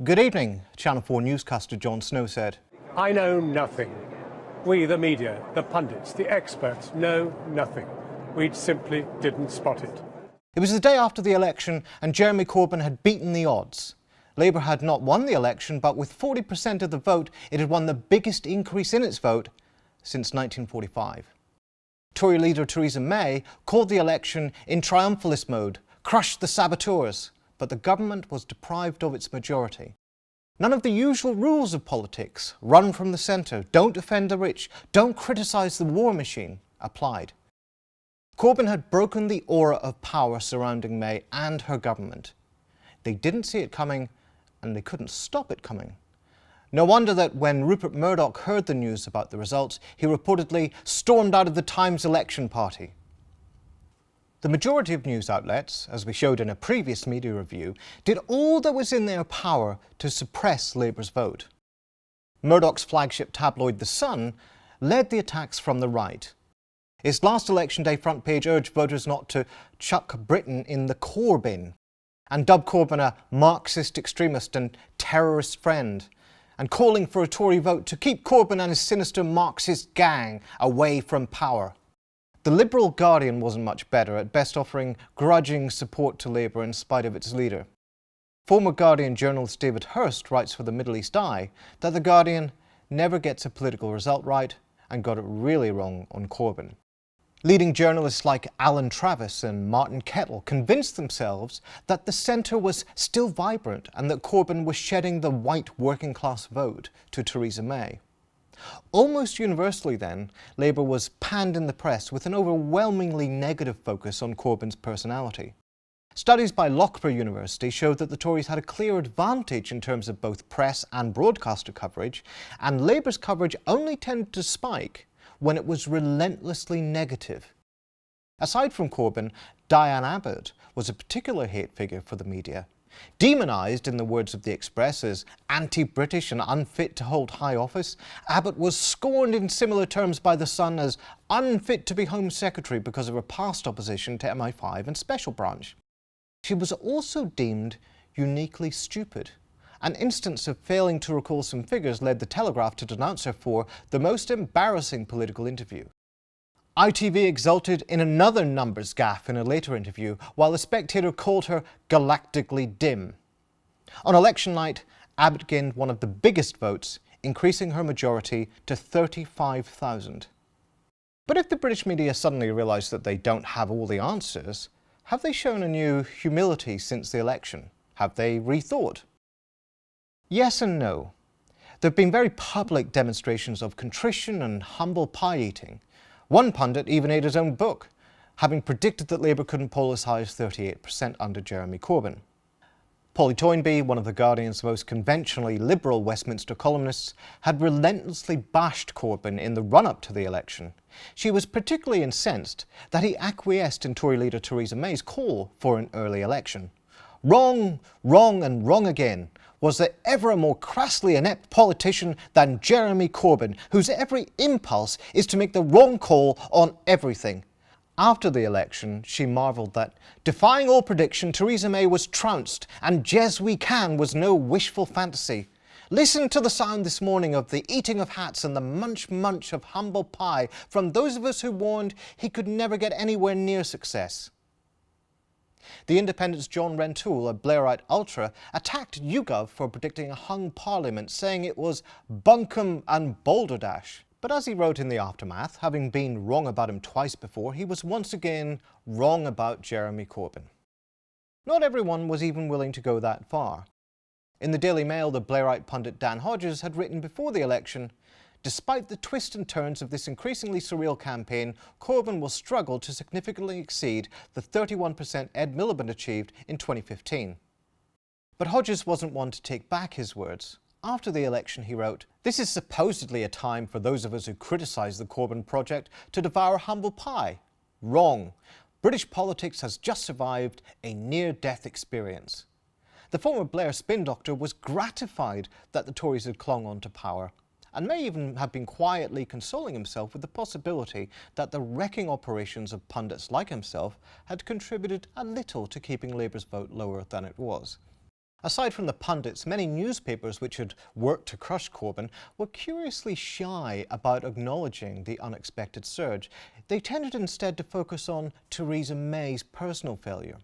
Good evening, Channel 4 newscaster Jon Snow said. I know nothing. We, the media, the pundits, the experts, know nothing. We simply didn't spot it. It was the day after the election and Jeremy Corbyn had beaten the odds. Labour had not won the election, but with 40% of the vote, it had won the biggest increase in its vote since 1945. Tory leader Theresa May called the election in triumphalist mode, crushed the saboteurs, but the government was deprived of its majority. None of the usual rules of politics, run from the centre, don't offend the rich, don't criticise the war machine, applied. Corbyn had broken the aura of power surrounding May and her government. They didn't see it coming, and they couldn't stop it coming. No wonder that when Rupert Murdoch heard the news about the results, he reportedly stormed out of the Times election party. The majority of news outlets, as we showed in a previous media review, did all that was in their power to suppress Labour's vote. Murdoch's flagship tabloid The Sun led the attacks from the right. Its last election day front page urged voters not to chuck Britain in the Corbyn and dubbed Corbyn a Marxist extremist and terrorist friend, and calling for a Tory vote to keep Corbyn and his sinister Marxist gang away from power. The Liberal Guardian wasn't much better, at best offering grudging support to Labour in spite of its leader. Former Guardian journalist David Hirst writes for the Middle East Eye that the Guardian never gets a political result right and got it really wrong on Corbyn. Leading journalists like Alan Travis and Martin Kettle convinced themselves that the centre was still vibrant and that Corbyn was shedding the white working class vote to Theresa May. Almost universally then, Labour was panned in the press with an overwhelmingly negative focus on Corbyn's personality. Studies by Loughborough University showed that the Tories had a clear advantage in terms of both press and broadcaster coverage, and Labour's coverage only tended to spike when it was relentlessly negative. Aside from Corbyn, Diane Abbott was a particular hate figure for the media. Demonised, in the words of the Express, as anti-British and unfit to hold high office, Abbott was scorned in similar terms by The Sun as unfit to be Home Secretary because of her past opposition to MI5 and Special Branch. She was also deemed uniquely stupid. An instance of failing to recall some figures led The Telegraph to denounce her for the most embarrassing political interview. ITV exulted in another numbers gaffe in a later interview, while The Spectator called her galactically dim. On election night, Abbott gained one of the biggest votes, increasing her majority to 35,000. But if the British media suddenly realise that they don't have all the answers, have they shown a new humility since the election? Have they rethought? Yes and no. There have been very public demonstrations of contrition and humble pie eating. One pundit even ate his own book, having predicted that Labour couldn't poll as high as 38% under Jeremy Corbyn. Polly Toynbee, one of The Guardian's most conventionally liberal Westminster columnists, had relentlessly bashed Corbyn in the run-up to the election. She was particularly incensed that he acquiesced in Tory leader Theresa May's call for an early election. Wrong, wrong and wrong again. Was there ever a more crassly inept politician than Jeremy Corbyn, whose every impulse is to make the wrong call on everything? After the election, she marvelled that, defying all prediction, Theresa May was trounced and Jez we can was no wishful fantasy. Listen to the sound this morning of the eating of hats and the munch of humble pie from those of us who warned he could never get anywhere near success. The Independent's John Rentoul, a Blairite ultra, attacked YouGov for predicting a hung parliament, saying it was bunkum and balderdash. But as he wrote in the aftermath, having been wrong about him twice before, he was once again wrong about Jeremy Corbyn. Not everyone was even willing to go that far. In the Daily Mail, the Blairite pundit Dan Hodges had written before the election, "Despite the twists and turns of this increasingly surreal campaign, Corbyn will struggle to significantly exceed the 31% Ed Miliband achieved in 2015. But Hodges wasn't one to take back his words. After the election, he wrote, "This is supposedly a time for those of us who criticise the Corbyn project to devour humble pie. Wrong. British politics has just survived a near-death experience." The former Blair spin doctor was gratified that the Tories had clung on to power, and may even have been quietly consoling himself with the possibility that the wrecking operations of pundits like himself had contributed a little to keeping Labour's vote lower than it was. Aside from the pundits, many newspapers which had worked to crush Corbyn were curiously shy about acknowledging the unexpected surge. They tended instead to focus on Theresa May's personal failure.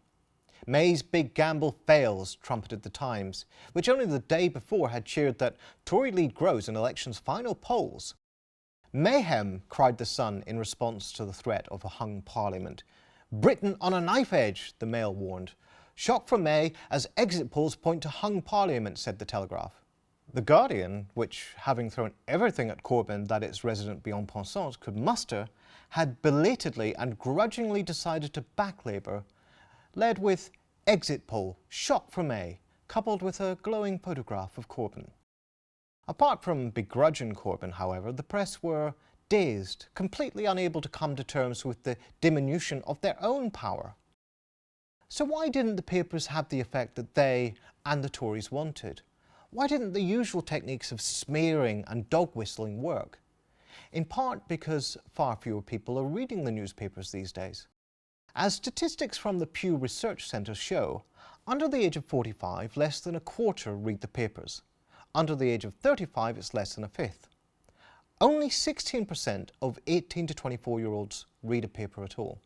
May's big gamble fails, trumpeted the Times, which only the day before had cheered that Tory lead grows in election's final polls. Mayhem, cried the Sun in response to the threat of a hung parliament. Britain on a knife edge, the Mail warned. Shock for May as exit polls point to hung parliament, said the Telegraph. The Guardian, which, having thrown everything at Corbyn that its resident bien-pensants could muster, had belatedly and grudgingly decided to back Labour, led with exit poll, shock for May, coupled with a glowing photograph of Corbyn. Apart from begrudging Corbyn, however, the press were dazed, completely unable to come to terms with the diminution of their own power. So why didn't the papers have the effect that they and the Tories wanted? Why didn't the usual techniques of smearing and dog-whistling work? In part because far fewer people are reading the newspapers these days. As statistics from the Pew Research Centre show, under the age of 45, less than a quarter read the papers. Under the age of 35, it's less than a fifth. Only 16% of 18 to 24-year-olds read a paper at all.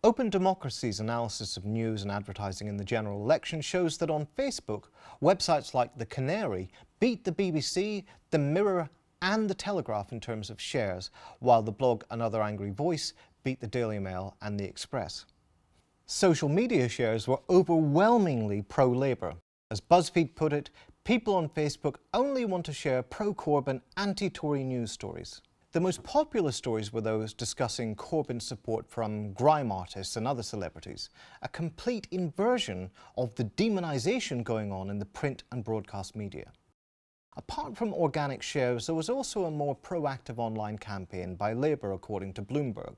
Open Democracy's analysis of news and advertising in the general election shows that on Facebook, websites like The Canary beat the BBC, The Mirror and The Telegraph in terms of shares, while the blog Another Angry Voice beat the Daily Mail and The Express. Social media shares were overwhelmingly pro-Labour. As BuzzFeed put it, people on Facebook only want to share pro-Corbyn, anti-Tory news stories. The most popular stories were those discussing Corbyn's support from grime artists and other celebrities, a complete inversion of the demonisation going on in the print and broadcast media. Apart from organic shares, there was also a more proactive online campaign by Labour, according to Bloomberg.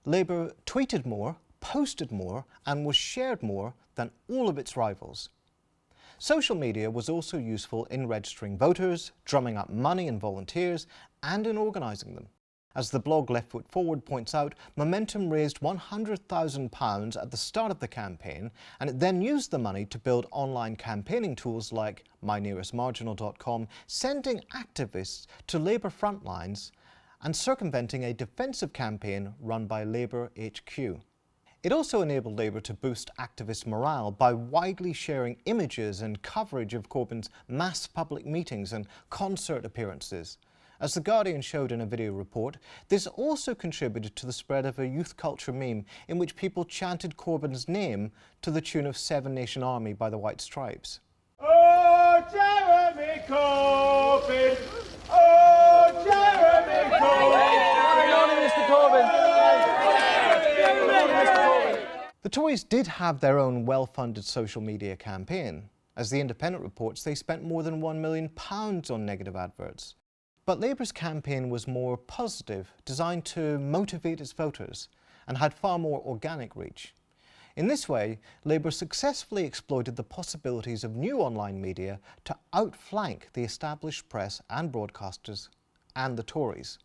Labour tweeted more, posted more, and was shared more than all of its rivals. Social media was also useful in registering voters, drumming up money and volunteers, and in organising them. As the blog Left Foot Forward points out, Momentum raised £100,000 at the start of the campaign, and it then used the money to build online campaigning tools like mynearestmarginal.com, sending activists to Labour front lines and circumventing a defensive campaign run by Labour HQ. It also enabled Labour to boost activist morale by widely sharing images and coverage of Corbyn's mass public meetings and concert appearances. As The Guardian showed in a video report, this also contributed to the spread of a youth culture meme in which people chanted Corbyn's name to the tune of Seven Nation Army by the White Stripes. Oh, Jeremy Corbyn! Oh, Jeremy Corbyn! Mr. Corbyn! The Tories did have their own well-funded social media campaign. As The Independent reports, they spent more than £1 million on negative adverts. But Labour's campaign was more positive, designed to motivate its voters, and had far more organic reach. In this way, Labour successfully exploited the possibilities of new online media to outflank the established press and broadcasters and the Tories.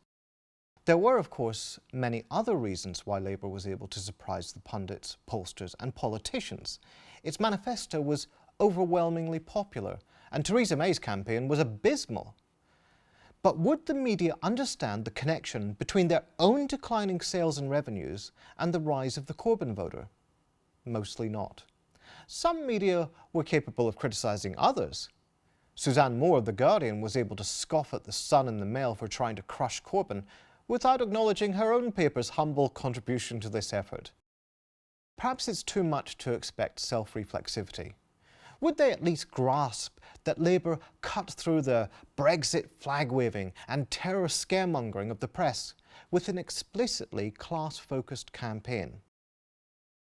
There were, of course, many other reasons why Labour was able to surprise the pundits, pollsters and politicians. Its manifesto was overwhelmingly popular, and Theresa May's campaign was abysmal. But would the media understand the connection between their own declining sales and revenues and the rise of the Corbyn voter? Mostly not. Some media were capable of criticising others. Suzanne Moore of The Guardian was able to scoff at The Sun and The Mail for trying to crush Corbyn without acknowledging her own paper's humble contribution to this effort. Perhaps it's too much to expect self-reflexivity. Would they at least grasp that Labour cut through the Brexit flag-waving and terror scaremongering of the press with an explicitly class-focused campaign?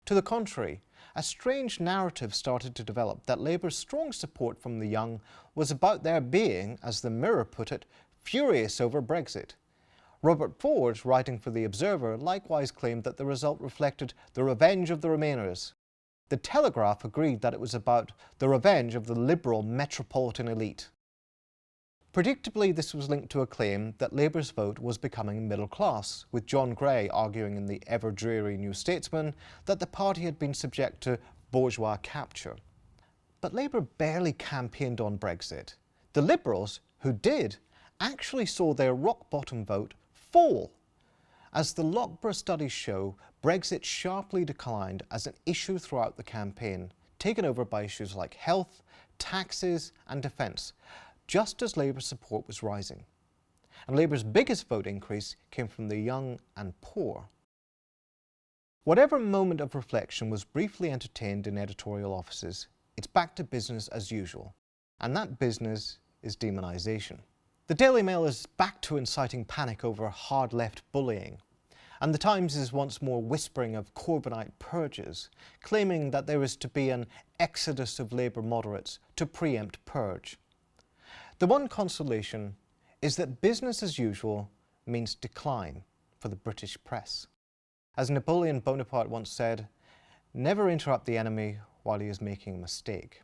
To the contrary, a strange narrative started to develop that Labour's strong support from the young was about their being, as the Mirror put it, furious over Brexit. Robert Ford, writing for The Observer, likewise claimed that the result reflected the revenge of the Remainers. The Telegraph agreed that it was about the revenge of the liberal metropolitan elite. Predictably, this was linked to a claim that Labour's vote was becoming middle class, with John Gray arguing in the ever-dreary New Statesman that the party had been subject to bourgeois capture. But Labour barely campaigned on Brexit. The Liberals, who did, actually saw their rock-bottom vote fall. As the Loughborough studies show, Brexit sharply declined as an issue throughout the campaign, taken over by issues like health, taxes and defence, just as Labour's support was rising. And Labour's biggest vote increase came from the young and poor. Whatever moment of reflection was briefly entertained in editorial offices, it's back to business as usual. And that business is demonisation. The Daily Mail is back to inciting panic over hard-left bullying. And the Times is once more whispering of Corbynite purges, claiming that there is to be an exodus of Labour moderates to preempt purge. The one consolation is that business as usual means decline for the British press. As Napoleon Bonaparte once said, never interrupt the enemy while he is making a mistake.